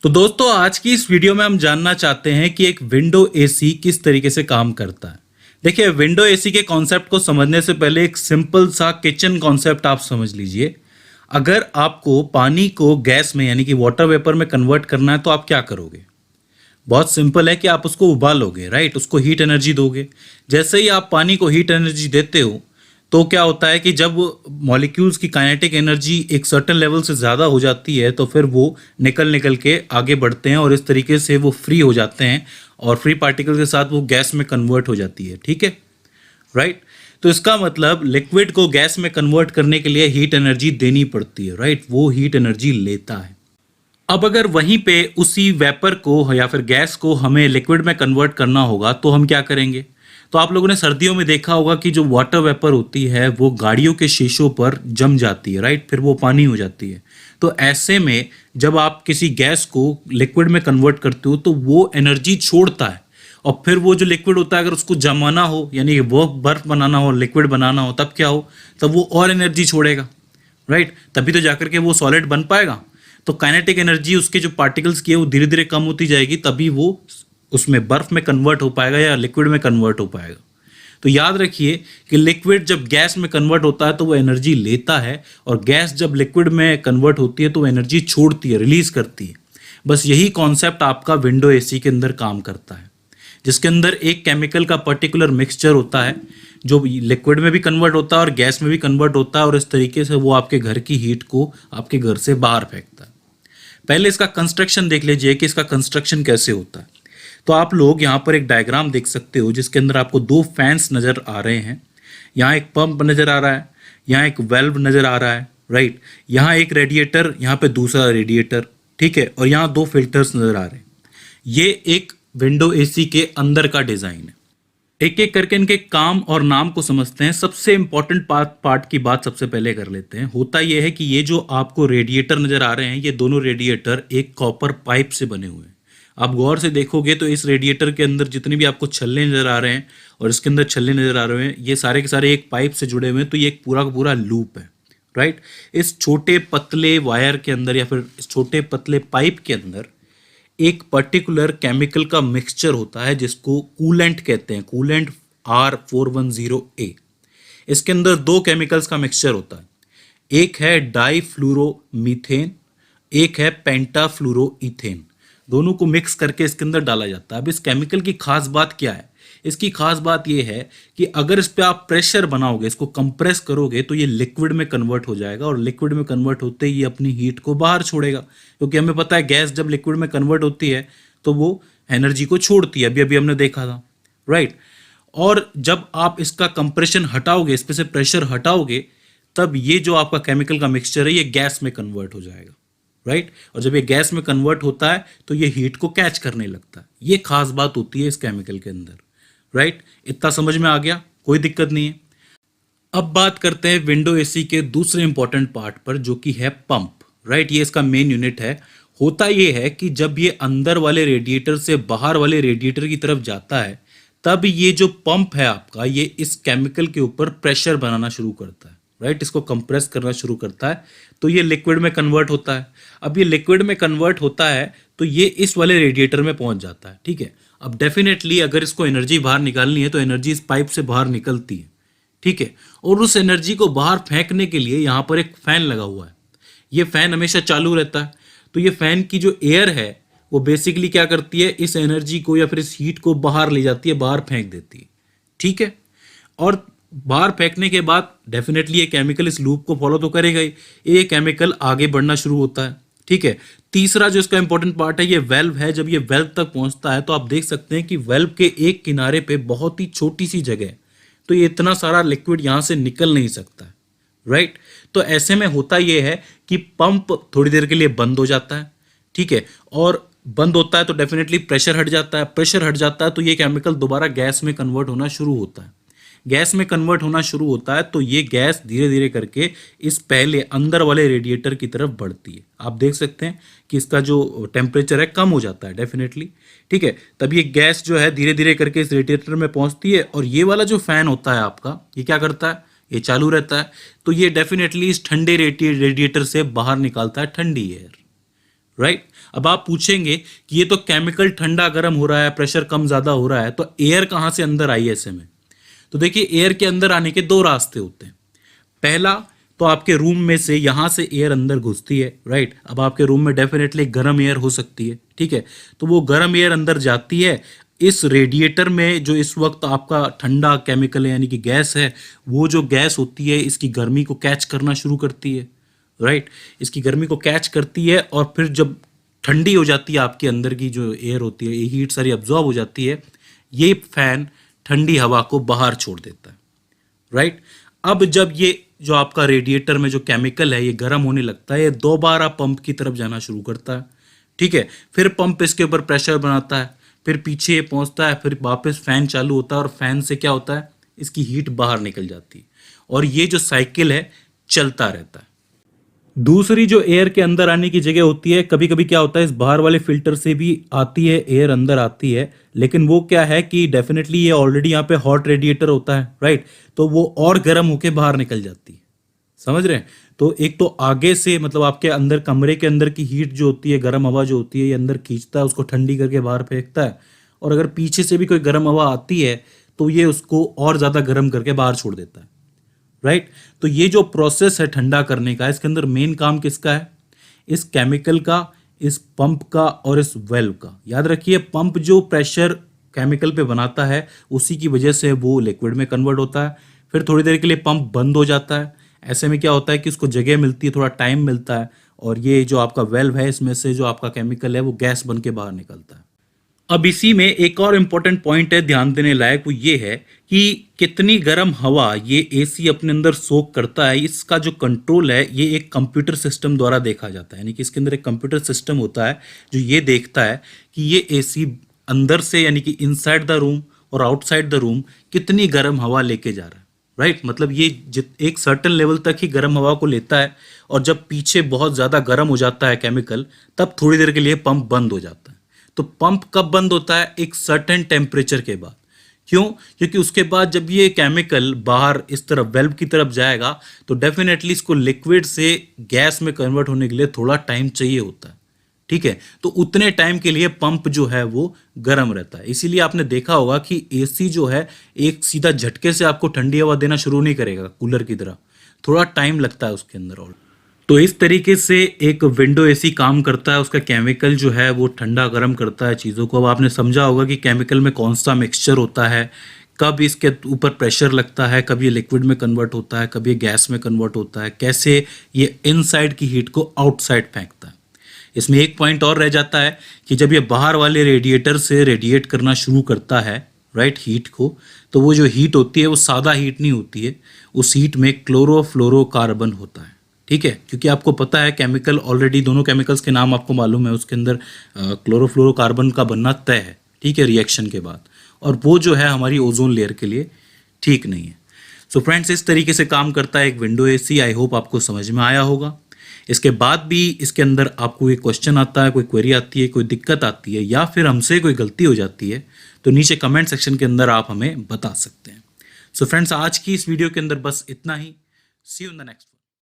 तो दोस्तों आज की इस वीडियो में हम जानना चाहते हैं कि एक विंडो एसी किस तरीके से काम करता है। देखिए, विंडो एसी के कॉन्सेप्ट को समझने से पहले एक सिंपल सा किचन कॉन्सेप्ट आप समझ लीजिए। अगर आपको पानी को गैस में यानी कि वाटर वेपर में कन्वर्ट करना है तो आप क्या करोगे? बहुत सिंपल है कि आप उसको उबालोगे, राइट? उसको हीट एनर्जी दोगे। जैसे ही आप पानी को हीट एनर्जी देते हो तो क्या होता है कि जब मॉलिक्यूल्स की काइनेटिक एनर्जी एक सर्टेन लेवल से ज़्यादा हो जाती है तो फिर वो निकल निकल के आगे बढ़ते हैं और इस तरीके से वो फ्री हो जाते हैं और फ्री पार्टिकल के साथ वो गैस में कन्वर्ट हो जाती है। ठीक है, राइट? तो इसका मतलब लिक्विड को गैस में कन्वर्ट करने के लिए हीट एनर्जी देनी पड़ती है, राइट? वो हीट एनर्जी लेता है। अब अगर वहीं पे उसी वेपर को या फिर गैस को हमें लिक्विड में कन्वर्ट करना होगा तो हम क्या करेंगे? तो आप लोगों ने सर्दियों में देखा होगा कि जो वाटर वेपर होती है वो गाड़ियों के शीशों पर जम जाती है, राइट? फिर वो पानी हो जाती है। तो ऐसे में जब आप किसी गैस को लिक्विड में कन्वर्ट करते हो तो वो एनर्जी छोड़ता है और फिर वो जो लिक्विड होता है अगर उसको जमाना हो यानी कि वो बर्फ बनाना हो, लिक्विड बनाना हो, तब क्या हो? तब वो और एनर्जी छोड़ेगा, राइट? तभी तो जाकर के वो सॉलिड बन पाएगा। तो काइनेटिक एनर्जी उसके जो पार्टिकल्स की है वो धीरे धीरे कम होती जाएगी, तभी वो उसमें बर्फ में कन्वर्ट हो पाएगा या लिक्विड में कन्वर्ट हो पाएगा। तो याद रखिए कि लिक्विड जब गैस में कन्वर्ट होता है तो वो एनर्जी लेता है और गैस जब लिक्विड में कन्वर्ट होती है तो वो एनर्जी छोड़ती है, रिलीज करती है। बस यही कॉन्सेप्ट आपका विंडो एसी के अंदर काम करता है, जिसके अंदर एक केमिकल का पर्टिकुलर मिक्सचर होता है जो लिक्विड में भी कन्वर्ट होता है और गैस में भी कन्वर्ट होता है और इस तरीके से वो आपके घर की हीट को आपके घर से बाहर फेंकता है। पहले इसका कंस्ट्रक्शन देख लीजिए कि इसका कंस्ट्रक्शन कैसे होता है। तो आप लोग यहाँ पर एक डायग्राम देख सकते हो जिसके अंदर आपको दो फैंस नज़र आ रहे हैं। यहाँ एक पंप नज़र आ रहा है, यहाँ एक वेल्व नज़र आ रहा है, राइट? यहाँ एक रेडिएटर, यहाँ पे दूसरा रेडिएटर, ठीक है? और यहाँ दो फिल्टर्स नज़र आ रहे हैं। ये एक विंडो एसी के अंदर का डिज़ाइन है। एक एक करके इनके काम और नाम को समझते हैं। सबसे इंपॉर्टेंट पार्ट की बात सबसे पहले कर लेते हैं। होता यह है कि ये जो आपको रेडिएटर नज़र आ रहे हैं ये दोनों रेडिएटर एक कॉपर पाइप से बने हुए हैं। आप गौर से देखोगे तो इस रेडिएटर के अंदर जितने भी आपको छल्ले नज़र आ रहे हैं और इसके अंदर छल्ले नज़र आ रहे हैं ये सारे के सारे एक पाइप से जुड़े हुए हैं। तो ये एक पूरा का पूरा लूप है, राइट? इस छोटे पतले वायर के अंदर या फिर इस छोटे पतले पाइप के अंदर एक पर्टिकुलर केमिकल का मिक्सचर होता है जिसको कूलेंट कहते हैं, कूलेंट R410A। इसके अंदर दो केमिकल्स का मिक्सचर होता है, एक है डाईफ्लोरोमीथेन, एक है पेंटाफ्लोरोईथेन। दोनों को मिक्स करके इसके अंदर डाला जाता है। अब इस केमिकल की खास बात क्या है? इसकी खास बात यह है कि अगर इस पे आप प्रेशर बनाओगे, इसको कंप्रेस करोगे तो ये लिक्विड में कन्वर्ट हो जाएगा और लिक्विड में कन्वर्ट होते ही ये अपनी हीट को बाहर छोड़ेगा, क्योंकि हमें पता है गैस जब लिक्विड में कन्वर्ट होती है तो वो एनर्जी को छोड़ती है। अभी अभी हमने देखा था, राइट? और जब आप इसका कंप्रेशन हटाओगे, इस पे से प्रेशर हटाओगे, तब ये जो आपका केमिकल का मिक्सचर है ये गैस में कन्वर्ट हो जाएगा, राइट? और जब ये गैस में कन्वर्ट होता है तो ये हीट को कैच करने लगता है। ये खास बात होती है इस केमिकल के अंदर, राइट? इतना समझ में आ गया? कोई दिक्कत नहीं है। अब बात करते हैं विंडो एसी के दूसरे इंपॉर्टेंट पार्ट पर जो कि है पंप, राइट? ये इसका मेन यूनिट है। होता ये है कि जब ये अंदर वाले रेडिएटर से बाहर वाले रेडिएटर की तरफ जाता है तब ये जो पंप है आपका ये इस केमिकल के ऊपर प्रेशर बनाना शुरू करता है, राइट? इसको कंप्रेस करना शुरू करता है तो ये लिक्विड में कन्वर्ट होता है। अब ये लिक्विड में कन्वर्ट होता है तो ये इस वाले रेडिएटर में पहुंच जाता है, ठीक है? अब डेफिनेटली अगर इसको एनर्जी बाहर निकालनी है तो एनर्जी इस पाइप से बाहर निकलती है, ठीक है? और उस एनर्जी को बाहर फेंकने के लिए यहाँ पर एक फैन लगा हुआ है। ये फैन हमेशा चालू रहता है। तो ये फैन की जो एयर है वो बेसिकली क्या करती है, इस एनर्जी को या फिर इस हीट को बाहर ले जाती है, बाहर फेंक देती है, ठीक है? और बाहर फेंकने के बाद डेफिनेटली ये केमिकल इस लूप को फॉलो तो करेगा ही, ये केमिकल आगे बढ़ना शुरू होता है, ठीक है? तीसरा जो इसका इंपॉर्टेंट पार्ट है ये वेल्व है। जब ये वेल्व तक पहुंचता है तो आप देख सकते हैं कि वेल्व के एक किनारे पे बहुत ही छोटी सी जगह है, तो ये इतना सारा लिक्विड यहाँ से निकल नहीं सकता है, राइट? तो ऐसे में होता ये है कि पंप थोड़ी देर के लिए बंद हो जाता है, ठीक है? और बंद होता है तो डेफिनेटली प्रेशर हट जाता है। प्रेशर हट जाता है तो ये केमिकल दोबारा गैस में कन्वर्ट होना शुरू होता है। गैस में कन्वर्ट होना शुरू होता है तो ये गैस धीरे धीरे करके इस पहले अंदर वाले रेडिएटर की तरफ बढ़ती है। आप देख सकते हैं कि इसका जो टेम्परेचर है कम हो जाता है डेफिनेटली, ठीक है? तब ये गैस जो है धीरे धीरे करके इस रेडिएटर में पहुंचती है और ये वाला जो फैन होता है आपका ये क्या करता है, ये चालू रहता है। तो ये डेफिनेटली इस ठंडे रेडिएटर से बाहर निकालता है ठंडी एयर, राइट? अब आप पूछेंगे कि ये तो केमिकल ठंडा गर्म हो रहा है, प्रेशर कम ज़्यादा हो रहा है, तो एयर कहाँ से अंदर आई ऐसे में? तो देखिए एयर के अंदर आने के दो रास्ते होते हैं। पहला तो आपके रूम में से यहाँ से एयर अंदर घुसती है, राइट। अब आपके रूम में डेफिनेटली गर्म एयर हो सकती है, ठीक है। तो वो गर्म एयर अंदर जाती है, इस रेडिएटर में जो इस वक्त आपका ठंडा केमिकल है यानी कि गैस है, वो जो गैस होती है इसकी गर्मी को कैच करना शुरू करती है, राइट। इसकी गर्मी को कैच करती है और फिर जब ठंडी हो जाती है आपके अंदर की जो एयर होती है, ये हीट सारी अब्जॉर्ब हो जाती है, ये फैन ठंडी हवा को बाहर छोड़ देता है, राइट। अब जब ये जो आपका रेडिएटर में जो केमिकल है ये गर्म होने लगता है, ये दोबारा पंप की तरफ जाना शुरू करता है, ठीक है। फिर पंप इसके ऊपर प्रेशर बनाता है, फिर पीछे ये पहुंचता है, फिर वापस फैन चालू होता है और फैन से क्या होता है, इसकी हीट बाहर निकल जाती है और ये जो साइकिल है चलता रहता है। दूसरी जो एयर के अंदर आने की जगह होती है, कभी कभी क्या होता है इस बाहर वाले फिल्टर से भी आती है एयर अंदर आती है, लेकिन वो क्या है कि डेफिनेटली ये ऑलरेडी यहाँ पे हॉट रेडिएटर होता है, राइट। तो वो और गर्म होके बाहर निकल जाती है, समझ रहे हैं। तो एक तो आगे से मतलब आपके अंदर कमरे के अंदर की हीट जो होती है, गर्म हवा जो होती है, ये अंदर खींचता है, उसको ठंडी करके बाहर फेंकता है। और अगर पीछे से भी कोई गर्म हवा आती है तो ये उसको और ज़्यादा गर्म करके बाहर छोड़ देता है, राइट। तो ये जो प्रोसेस है ठंडा करने का, इसके अंदर मेन काम किसका है? इस केमिकल का, इस पंप का और इस वेल्व का। याद रखिए पंप जो प्रेशर केमिकल पे बनाता है उसी की वजह से वो लिक्विड में कन्वर्ट होता है। फिर थोड़ी देर के लिए पंप बंद हो जाता है, ऐसे में क्या होता है कि उसको जगह मिलती है, थोड़ा टाइम मिलता है और ये जो आपका वेल्व है इसमें से जो आपका केमिकल है वो गैस बन के बाहर निकलता है। अब इसी में एक और इम्पोर्टेंट पॉइंट है ध्यान देने लायक, वो ये है कि कितनी गर्म हवा ये एसी अपने अंदर सोक करता है। इसका जो कंट्रोल है ये एक कंप्यूटर सिस्टम द्वारा देखा जाता है, यानी कि इसके अंदर एक कंप्यूटर सिस्टम होता है जो ये देखता है कि ये एसी अंदर से यानी कि इनसाइड द रूम और आउटसाइड द रूम कितनी गर्म हवा लेके जा रहा है, राइट। मतलब ये एक सर्टेन लेवल तक ही गर्म हवा को लेता है और जब पीछे बहुत ज़्यादा गर्म हो जाता है केमिकल, तब थोड़ी देर के लिए पंप बंद हो जाता है। तो पंप कब बंद होता है? एक सर्टेन टेम्परेचर के बाद। क्यों? क्योंकि उसके बाद जब ये केमिकल बाहर इस तरफ वेल्व की तरफ जाएगा तो डेफिनेटली इसको लिक्विड से गैस में कन्वर्ट होने के लिए थोड़ा टाइम चाहिए होता है, ठीक है। तो उतने टाइम के लिए पंप जो है वो गर्म रहता है। इसीलिए आपने देखा होगा कि एसी जो है एक सीधा झटके से आपको ठंडी हवा देना शुरू नहीं करेगा कूलर की तरह, थोड़ा टाइम लगता है उसके अंदर। और तो इस तरीके से एक विंडो एसी काम करता है, उसका केमिकल जो है वो ठंडा गर्म करता है चीज़ों को। अब आपने समझा होगा कि केमिकल में कौन सा मिक्सचर होता है, कब इसके ऊपर प्रेशर लगता है, कब ये लिक्विड में कन्वर्ट होता है, कब ये गैस में कन्वर्ट होता है, कैसे ये इनसाइड की हीट को आउटसाइड फेंकता है। इसमें एक पॉइंट और रह जाता है कि जब ये बाहर वाले रेडिएटर से रेडिएट करना शुरू करता है, राइट, हीट को, तो वो जो हीट होती है वो सादा हीट नहीं होती है, उस हीट में क्लोरोफ्लोरोकार्बन होता है, ठीक है। क्योंकि आपको पता है केमिकल ऑलरेडी, दोनों केमिकल्स के नाम आपको मालूम है, उसके अंदर क्लोरोफ्लोरोकार्बन का बनना तय है, ठीक है, रिएक्शन के बाद। और वो जो है हमारी ओजोन लेयर के लिए ठीक नहीं है। सो फ्रेंड्स, इस तरीके से काम करता है एक विंडो एसी। आई होप आपको समझ में आया होगा। इसके बाद भी इसके अंदर आपको कोई क्वेश्चन आता है, कोई क्वेरी आती है, कोई दिक्कत आती है या फिर हमसे कोई गलती हो जाती है तो नीचे कमेंट सेक्शन के अंदर आप हमें बता सकते हैं। सो फ्रेंड्स, आज की इस वीडियो के अंदर बस इतना ही। सी यू इन द नेक्स्ट।